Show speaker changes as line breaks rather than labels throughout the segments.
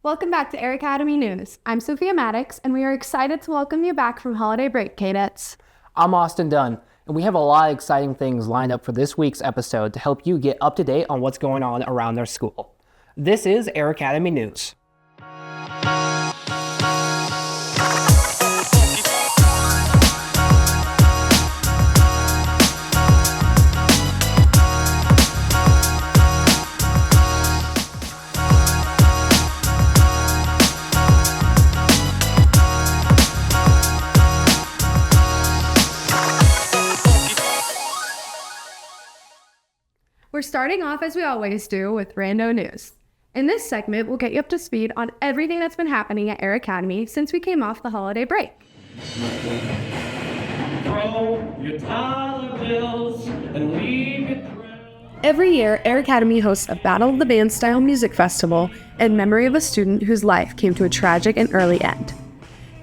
Welcome back to Air Academy News. I'm Sophia Maddox, and we are excited to welcome you back from holiday break, Kadets.
I'm Austin Dunn, and we have a lot of exciting things lined up for this week's episode to help you get up to date on what's going on around our school. This is Air Academy News.
We're starting off as we always do with Rando News. In this segment, we'll get you up to speed on everything that's been happening at Air Academy since we came off the holiday break.
Throw your dollar bills and leave it through.
Every year, Air Academy hosts a Battle of the Band style music festival in memory of a student whose life came to a tragic and early end.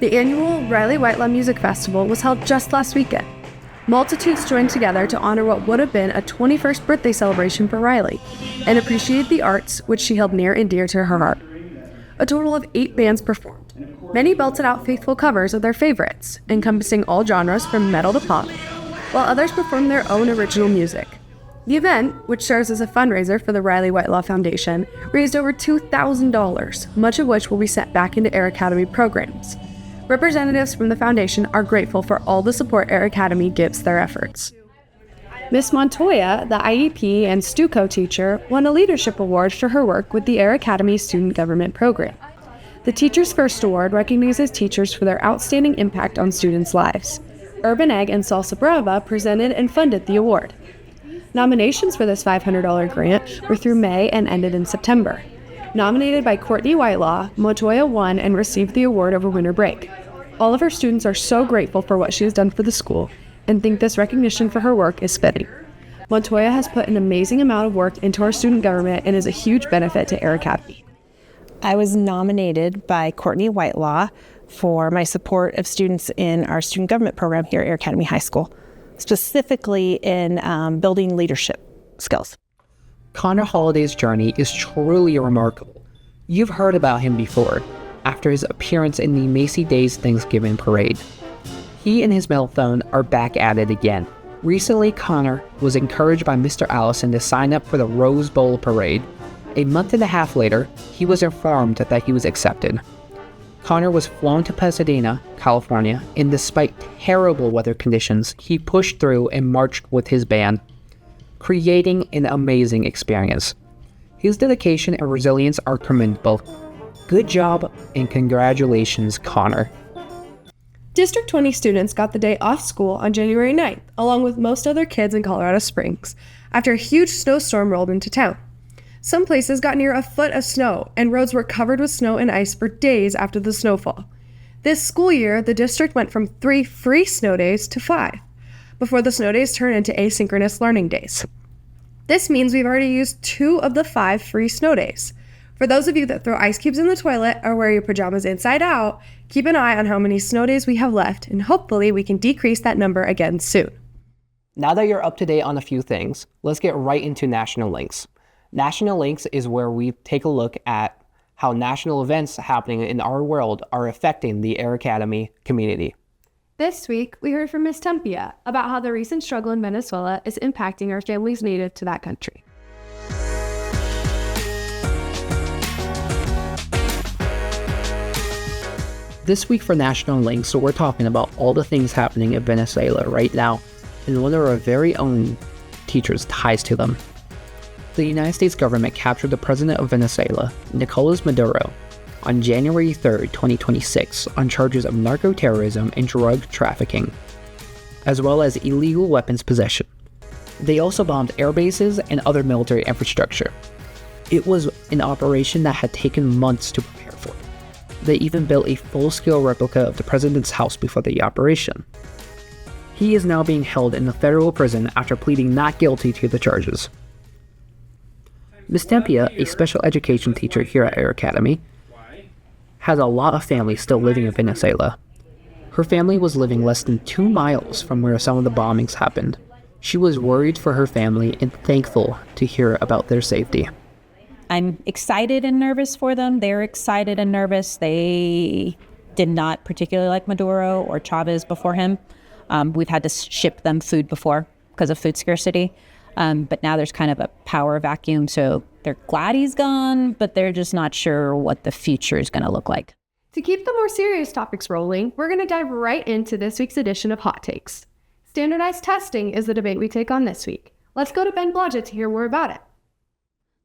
The annual Riley Whitelaw Music Festival was held just last weekend. Multitudes joined together to honor what would have been a 21st birthday celebration for Riley and appreciate the arts, which she held near and dear to her heart. A total of 8 bands performed. Many belted out faithful covers of their favorites, encompassing all genres from metal to pop, while others performed their own original music. The event, which serves as a fundraiser for the Riley Whitelaw Foundation, raised over $2,000, much of which will be sent back into Air Academy programs. Representatives from the foundation are grateful for all the support Air Academy gives their efforts. Miss Montoya, the IEP and STUCO teacher, won a leadership award for her work with the Air Academy Student Government Program. The Teacher's First Award recognizes teachers for their outstanding impact on students' lives. Urban Egg and Salsa Brava presented and funded the award. Nominations for this $500 grant were through May and ended in September. Nominated by Courtney Whitelaw, Montoya won and received the award over winter break. All of her students are so grateful for what she has done for the school and think this recognition for her work is fitting. Montoya has put an amazing amount of work into our student government and is a huge benefit to Air Academy.
I was nominated by Courtney Whitelaw for my support of students in our student government program here at Air Academy High School, specifically in building leadership skills.
Connor Holliday's journey is truly remarkable. You've heard about him before, after his appearance in the Macy Days Thanksgiving Parade. He and his marathon are back at it again. Recently, Connor was encouraged by Mr. Allison to sign up for the Rose Bowl Parade. A month and a half later, he was informed that he was accepted. Connor was flown to Pasadena, California, and despite terrible weather conditions, he pushed through and marched with his band, creating an amazing experience. His dedication and resilience are commendable. Good job and congratulations, Connor.
District 20 students got the day off school on January 9th, along with most other kids in Colorado Springs, after a huge snowstorm rolled into town. Some places got near a foot of snow, and roads were covered with snow and ice for days after the snowfall. This school year, the district went from 3 free snow days to 5, before the snow days turn into asynchronous learning days. This means we've already used 2 of the 5 free snow days. For those of you that throw ice cubes in the toilet or wear your pajamas inside out, keep an eye on how many snow days we have left, and hopefully we can decrease that number again soon.
Now that you're up to date on a few things, let's get right into National Links. National Links is where we take a look at how national events happening in our world are affecting the Air Academy community.
This week, we heard from Ms. Tempia about how the recent struggle in Venezuela is impacting our families native to that country.
This week for National Links, we're talking about all the things happening in Venezuela right now and one of our very own teachers' ties to them. The United States government captured the president of Venezuela, Nicolas Maduro, on January 3, 2026, on charges of narco-terrorism and drug trafficking, as well as illegal weapons possession. They also bombed air bases and other military infrastructure. It was an operation that had taken months to prepare for. They even built a full-scale replica of the president's house before the operation. He is now being held in a federal prison after pleading not guilty to the charges. Ms. Tempia, a special education teacher here at Air Academy, has a lot of family still living in Venezuela. Her family was living less than 2 miles from where some of the bombings happened. She was worried for her family and thankful to hear about their safety.
I'm excited and nervous for them. They're excited and nervous. They did not particularly like Maduro or Chavez before him. We've had to ship them food before because of food scarcity. But now there's kind of a power vacuum. So they're glad he's gone, but they're just not sure what the future is going to look like.
To keep the more serious topics rolling, we're going to dive right into this week's edition of Hot Takes. Standardized testing is the debate we take on this week. Let's go to Ben Blodgett to hear more about it.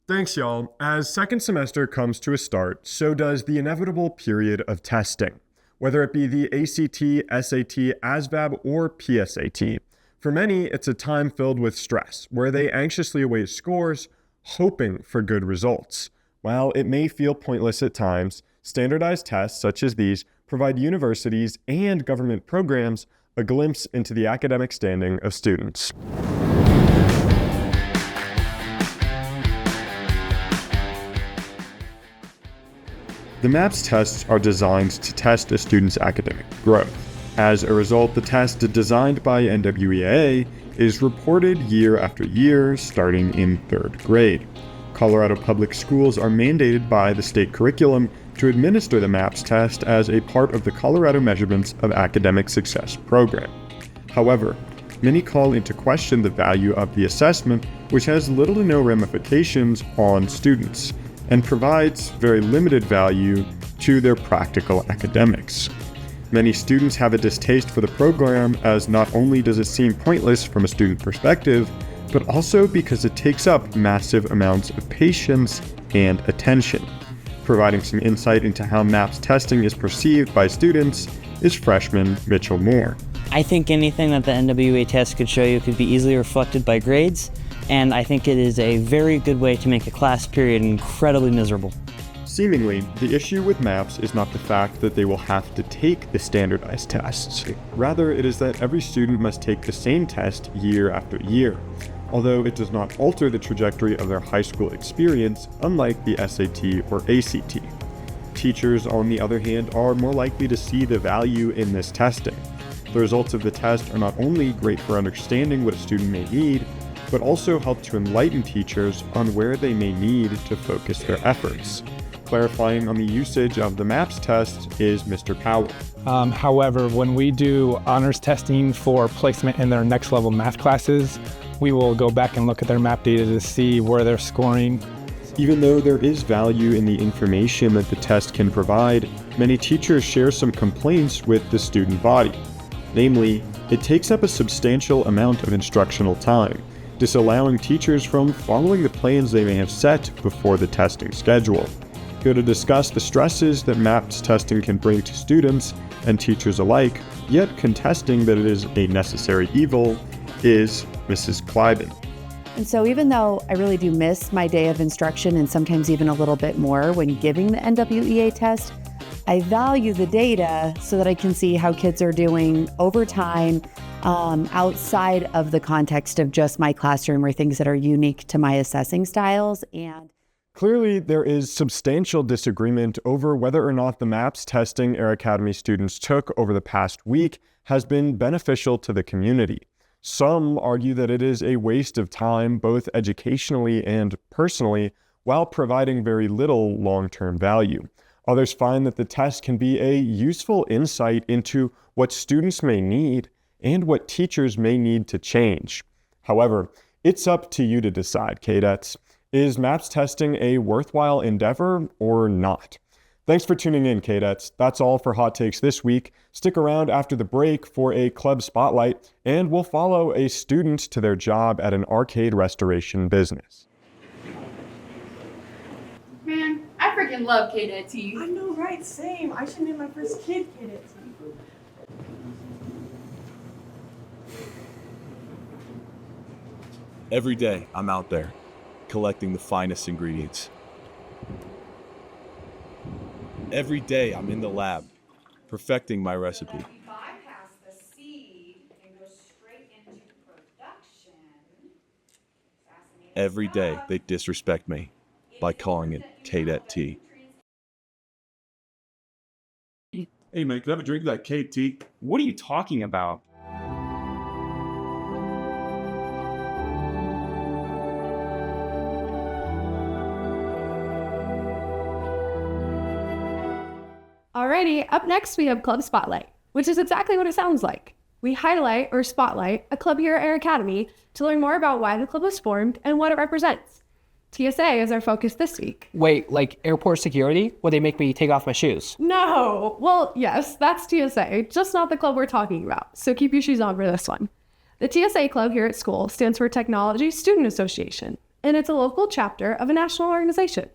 Thanks, y'all. As second semester comes to a start, so does the inevitable period of testing, whether it be the ACT, SAT, ASVAB, or PSAT. For many, it's a time filled with stress, where they anxiously await scores, hoping for good results. While it may feel pointless at times, standardized tests such as these provide universities and government programs a glimpse into the academic standing of students. The MAPS tests are designed to test a student's academic growth. As a result, the test designed by NWEA is reported year after year, starting in 3rd grade. Colorado public schools are mandated by the state curriculum to administer the MAPS test as a part of the Colorado Measurements of Academic Success program. However, many call into question the value of the assessment, which has little to no ramifications on students and provides very limited value to their practical academics. Many students have a distaste for the program, as not only does it seem pointless from a student perspective, but also because it takes up massive amounts of patience and attention. Providing some insight into how MAPS testing is perceived by students is freshman Mitchell Moore.
I think anything that the NWEA test could show you could be easily reflected by grades, and I think it is a very good way to make a class period incredibly miserable.
Seemingly, the issue with MAPS is not the fact that they will have to take the standardized tests. Rather, it is that every student must take the same test year after year, although it does not alter the trajectory of their high school experience, unlike the SAT or ACT. Teachers, on the other hand, are more likely to see the value in this testing. The results of the test are not only great for understanding what a student may need, but also help to enlighten teachers on where they may need to focus their efforts. Clarifying on the usage of the MAPS test is Mr. Powell.
However, when we do honors testing for placement in their next level math classes, we will go back and look at their MAP data to see where they're scoring.
Even though there is value in the information that the test can provide, many teachers share some complaints with the student body. Namely, it takes up a substantial amount of instructional time, disallowing teachers from following the plans they may have set before the testing schedule. Here to discuss the stresses that MAPS testing can bring to students and teachers alike, yet contesting that it is a necessary evil, is Mrs. Kleiben.
And so even though I really do miss my day of instruction and sometimes even a little bit more when giving the NWEA test, I value the data so that I can see how kids are doing over time outside of the context of just my classroom or things that are unique to my assessing styles. And
clearly, there is substantial disagreement over whether or not the MAPS testing Air Academy students took over the past week has been beneficial to the community. Some argue that it is a waste of time, both educationally and personally, while providing very little long-term value. Others find that the test can be a useful insight into what students may need and what teachers may need to change. However, it's up to you to decide, Kadets. Is MAPS testing a worthwhile endeavor or not? Thanks for tuning in, Kadets. That's all for Hot Takes this week. Stick around after the break for a club spotlight, and we'll follow a student to their job at an arcade restoration business.
Man, I freaking love Kadets.
I know, right? Same. I should name my first kid Kadets.
Every day, I'm out there, collecting the finest ingredients. Every day, I'm in the lab, perfecting my recipe.
Bypass the seed and go straight into production.
Every day, they disrespect me by calling it Kadet tea.
Hey man, can I have a drink of that KT? What are you talking about?
Alrighty, up next we have Club Spotlight, which is exactly what it sounds like. We highlight or spotlight a club here at Air Academy to learn more about why the club was formed and what it represents. TSA is our focus this week.
Wait, like airport security? Would they make me take off my shoes?
No! Well, yes, that's TSA, just not the club we're talking about, so keep your shoes on for this one. The TSA club here at school stands for Technology Student Association, and it's a local chapter of a national organization.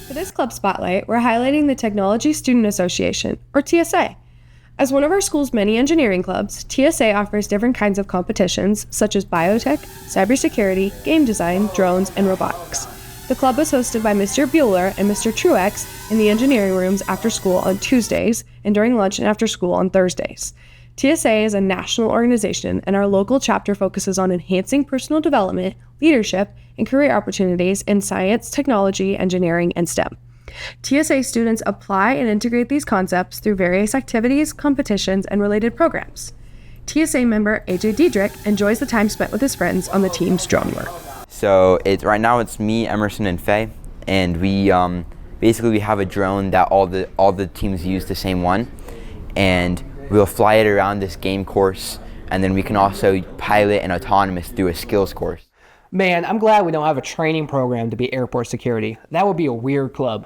For this club spotlight, we're highlighting the Technology Student Association, or TSA. As one of our school's many engineering clubs, TSA offers different kinds of competitions, such as biotech, cybersecurity, game design, drones, and robotics. The club is hosted by Mr. Bueller and Mr. Truex in the engineering rooms after school on Tuesdays and during lunch and after school on Thursdays. TSA is a national organization, and our local chapter focuses on enhancing personal development, leadership, and career opportunities in science, technology, engineering, and STEM. TSA students apply and integrate these concepts through various activities, competitions, and related programs. TSA member AJ Diedrich enjoys the time spent with his friends on the team's drone work.
So right now it's me, Emerson, and Faye, and we basically have a drone that all the teams use, the same one, and we'll fly it around this game course, and then we can also pilot and autonomous through a skills course.
Man, I'm glad we don't have a training program to be airport security. That would be a weird club.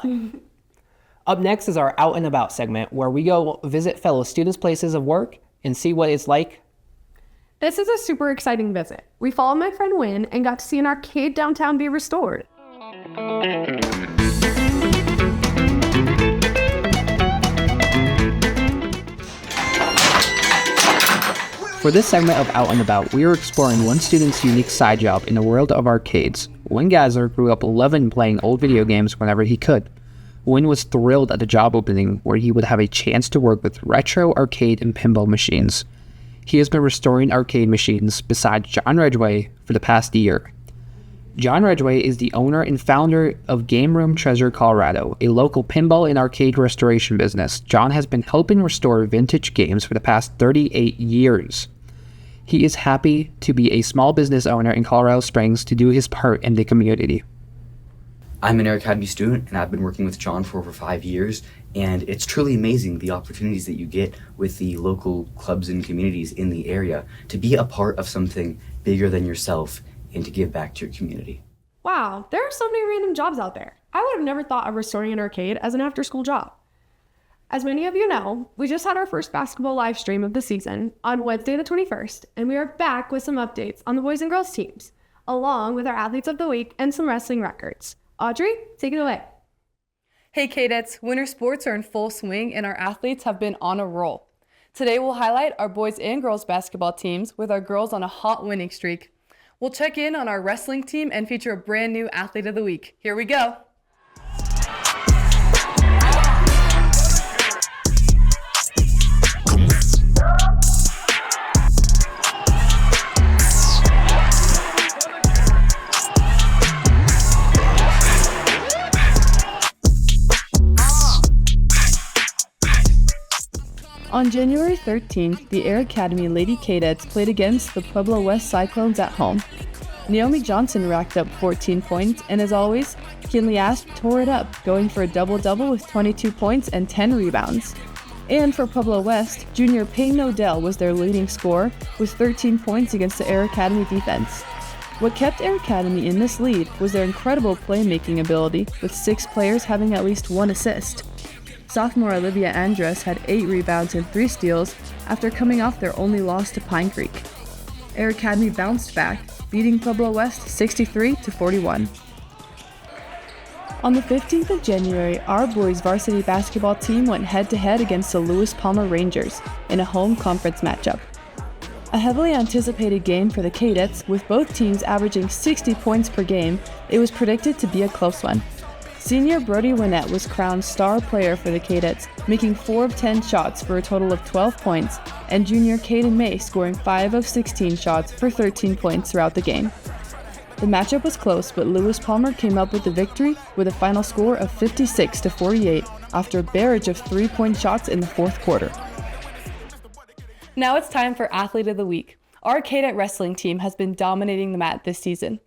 Up next is our Out and About segment, where we go visit fellow students' places of work and see what it's like.
This is a super exciting visit. We followed my friend Wynn and got to see an arcade downtown be restored.
For this segment of Out and About, we are exploring one student's unique side job in the world of arcades. Wynn Gazer grew up loving playing old video games whenever he could. Wynn was thrilled at the job opening where he would have a chance to work with retro arcade and pinball machines. He has been restoring arcade machines besides John Redway for the past year. John Redway is the owner and founder of Game Room Treasure Colorado, a local pinball and arcade restoration business. John has been helping restore vintage games for the past 38 years. He is happy to be a small business owner in Colorado Springs to do his part in the community.
I'm an Air Academy student, and I've been working with John for over 5 years, and it's truly amazing the opportunities that you get with the local clubs and communities in the area to be a part of something bigger than yourself and to give back to your community.
Wow, there are so many random jobs out there. I would have never thought of restoring an arcade as an after-school job. As many of you know, we just had our first basketball live stream of the season on Wednesday the 21st, and we are back with some updates on the boys and girls teams, along with our athletes of the week and some wrestling records. Audrey, take it away.
Hey Kadets, winter sports are in full swing and our athletes have been on a roll. Today we'll highlight our boys and girls basketball teams with our girls on a hot winning streak. We'll check in on our wrestling team and feature a brand new athlete of the week. Here we go. On January 13th, the Air Academy Lady Kadets played against the Pueblo West Cyclones at home. Naomi Johnson racked up 14 points, and as always, Kinley Asp tore it up, going for a double-double with 22 points and 10 rebounds. And for Pueblo West, junior Payne Odell was their leading scorer with 13 points against the Air Academy defense. What kept Air Academy in this lead was their incredible playmaking ability, with 6 players having at least 1 assist. Sophomore Olivia Andrus had 8 rebounds and 3 steals after coming off their only loss to Pine Creek. Air Academy bounced back, beating Pueblo West 63-41. On the 15th of January, our boys varsity basketball team went head-to-head against the Lewis Palmer Rangers in a home conference matchup. A heavily anticipated game for the Kadets, with both teams averaging 60 points per game, it was predicted to be a close one. Senior Brody Winnett was crowned star player for the Kadets, making 4 of 10 shots for a total of 12 points, and junior Caden May scoring 5 of 16 shots for 13 points throughout the game. The matchup was close, but Lewis Palmer came up with the victory with a final score of 56-48 after a barrage of 3-point shots in the fourth quarter. Now it's time for Athlete of the Week. Our Kadet wrestling team has been dominating the mat this season.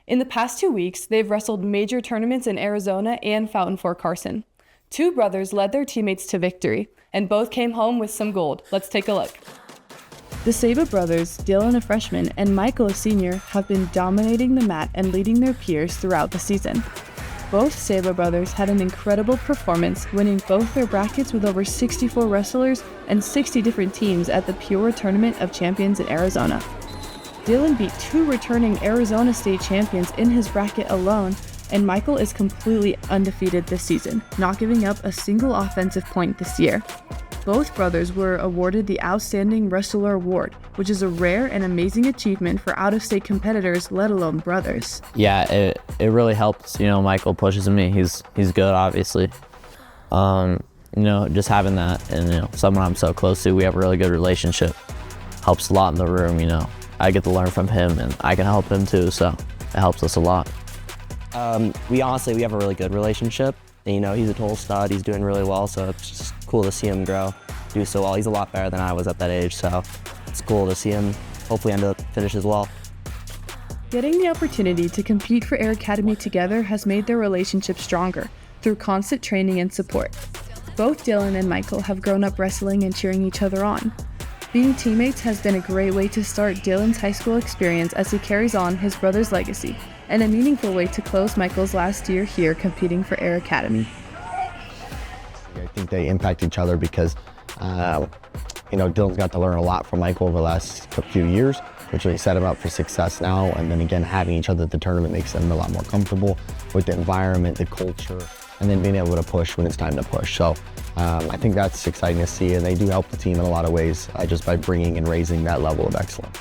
In the past 2 weeks, they've wrestled major tournaments in Arizona and Fountain Fort Carson. 2 brothers led their teammates to victory, and both came home with some gold. Let's take a look. The Saba brothers, Dylan a freshman and Michael a senior, have been dominating the mat and leading their peers throughout the season. Both Saba brothers had an incredible performance, winning both their brackets with over 64 wrestlers and 60 different teams at the Pure Tournament of Champions in Arizona. Dylan beat 2 returning Arizona State champions in his bracket alone, and Michael is completely undefeated this season, not giving up a single offensive point this year. Both brothers were awarded the Outstanding Wrestler Award, which is a rare and amazing achievement for out-of-state competitors, let alone brothers.
Yeah, it really helps. Michael pushes me. He's good, obviously. Just having that and someone I'm so close to, we have a really good relationship. Helps a lot in the room. I get to learn from him, and I can help him too. So it helps us a lot.
We have a really good relationship. And, he's a total stud. He's doing really well, so it's just cool to see him grow, do so well. He's a lot better than I was at that age, so it's cool to see him hopefully end up finish as well.
Getting the opportunity to compete for Air Academy together has made their relationship stronger through constant training and support. Both Dylan and Michael have grown up wrestling and cheering each other on. Being teammates has been a great way to start Dylan's high school experience as he carries on his brother's legacy, and a meaningful way to close Michael's last year here competing for Air Academy.
I think they impact each other because, Dylan's got to learn a lot from Michael over the last few years, which really set him up for success now. And then again, having each other at the tournament makes them a lot more comfortable with the environment, the culture, and then being able to push when it's time to push. So I think that's exciting to see, and they do help the team in a lot of ways just by bringing and raising that level of excellence.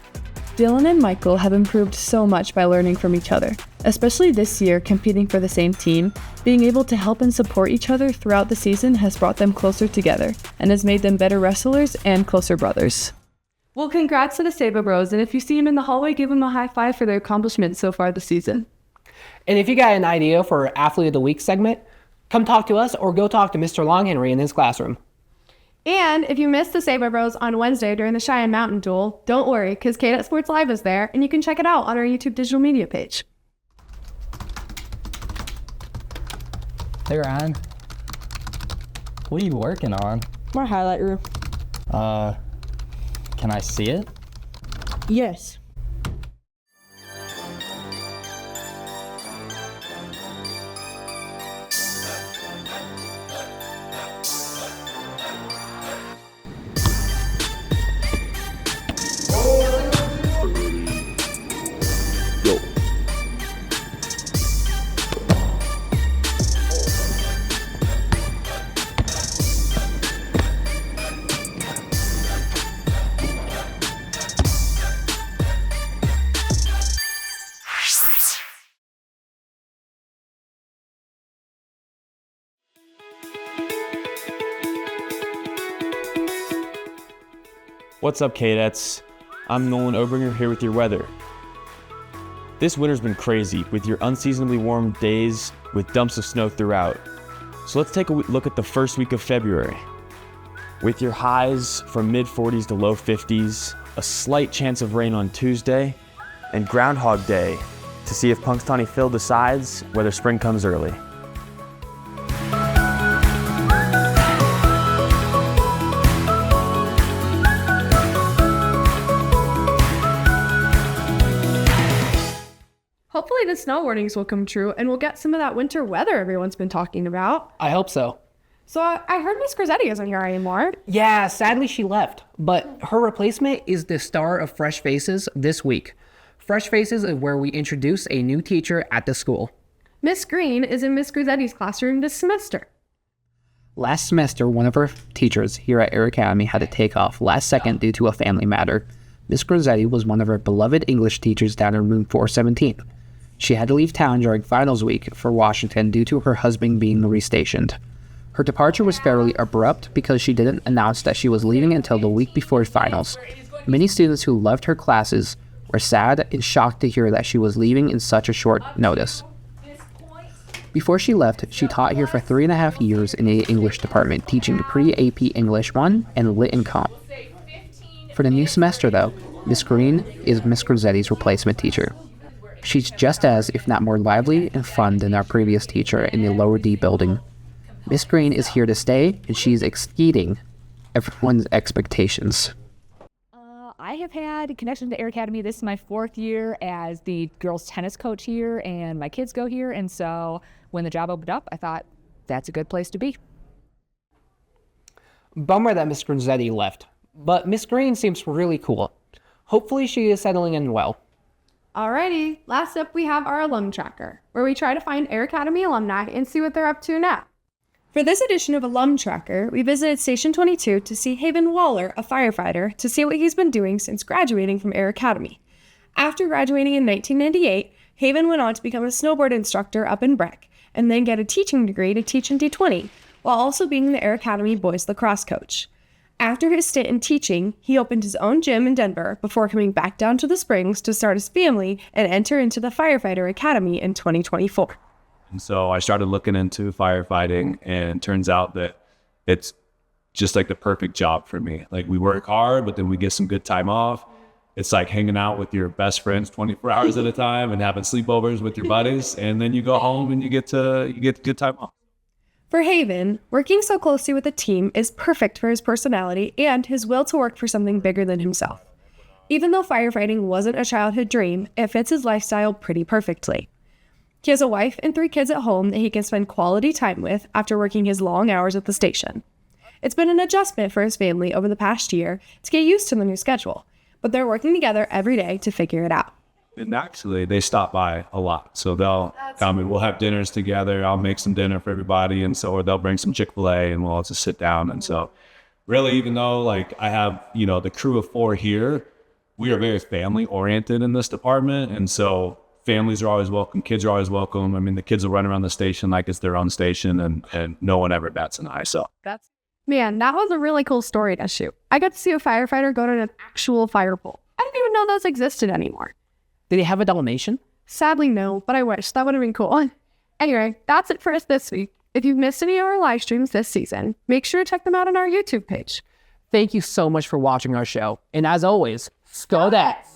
Dylan and Michael have improved so much by learning from each other, especially this year competing for the same team. Being able to help and support each other throughout the season has brought them closer together and has made them better wrestlers and closer brothers. Well, congrats to the Saba Bros, and if you see them in the hallway, give them a high five for their accomplishments so far this season.
And if you got an idea for our Athlete of the Week segment, come talk to us or go talk to Mr. Longhenry in his classroom.
And if you missed the Saba Bros on Wednesday during the Cheyenne Mountain Duel, don't worry, because Kadet Sports Live is there, and you can check it out on our YouTube digital media page.
Hey Ryan, what are you working on?
My highlight reel.
Can I see it?
Yes.
What's up, Kadets? I'm Nolan Obringer here with your weather. This winter's been crazy with your unseasonably warm days with dumps of snow throughout. So let's take a look at the first week of February. With your highs from mid-40s to low 50s, a slight chance of rain on Tuesday, and Groundhog Day to see if Punxsutawney Phil decides whether spring comes early.
Hopefully the snow warnings will come true and we'll get some of that winter weather everyone's been talking about.
I hope so.
So I heard Miss Grisetti isn't here anymore.
Yeah, sadly she left, but her replacement is the star of Fresh Faces this week. Fresh Faces is where we introduce a new teacher at the school.
Miss Green is in Miss Grisetti's classroom this semester.
Last semester, one of our teachers here at Air Academy had to take off last second due to a family matter. Miss Grisetti was one of our beloved English teachers down in room 417. She had to leave town during finals week for Washington due to her husband being restationed. Her departure was fairly abrupt because she didn't announce that she was leaving until the week before finals. Many students who loved her classes were sad and shocked to hear that she was leaving in such a short notice. Before she left, she taught here for 3.5 years in the English department, teaching pre-AP English 1 and Lit and Comp. For the new semester though, Miss Green is Miss Grizzetti's replacement teacher. She's just as, if not more lively and fun than our previous teacher in the lower D building. Miss Green is here to stay, and she's exceeding everyone's expectations.
I have had a connection to Air Academy. This is my 4th year as the girls tennis coach here, and my kids go here. And so when the job opened up, I thought that's a good place to be.
Bummer that Miss Grizzetti left, but Miss Green seems really cool. Hopefully she is settling in well.
Alrighty, last up we have our alum tracker, where we try to find Air Academy alumni and see what they're up to now. For this edition of Alum Tracker, we visited Station 22 to see Haven Waller, a firefighter, to see what he's been doing since graduating from Air Academy. After graduating in 1998, Haven went on to become a snowboard instructor up in Breck, and then get a teaching degree to teach in D20, while also being the Air Academy boys lacrosse coach. After his stint in teaching, he opened his own gym in Denver before coming back down to the Springs to start his family and enter into the Firefighter Academy in 2024.
And so I started looking into firefighting, and it turns out that it's just like the perfect job for me. Like, we work hard, but then we get some good time off. It's like hanging out with your best friends 24 hours at a time and having sleepovers with your buddies. And then you go home and you get good time off.
For Haven, working so closely with a team is perfect for his personality and his will to work for something bigger than himself. Even though firefighting wasn't a childhood dream, it fits his lifestyle pretty perfectly. He has a wife and 3 kids at home that he can spend quality time with after working his long hours at the station. It's been an adjustment for his family over the past year to get used to the new schedule, but they're working together every day to figure it out.
And actually, they stop by a lot. So they'll come and we'll have dinners together. I'll make some dinner for everybody. And so, or they'll bring some Chick-fil-A and we'll all just sit down. And so really, even though like I have, the crew of 4 here, we are very family oriented in this department. And so families are always welcome. Kids are always welcome. I mean, the kids will run around the station like it's their own station, and no one ever bats an eye. So
Man, that was a really cool story to shoot. I got to see a firefighter go to an actual fire pole. I didn't even know those existed anymore.
Did they have a Dalmatian?
Sadly, no, but I wish. That would have been cool. Anyway, that's it for us this week. If you've missed any of our live streams this season, make sure to check them out on our YouTube page.
Thank you so much for watching our show. And as always, Sko'Dets!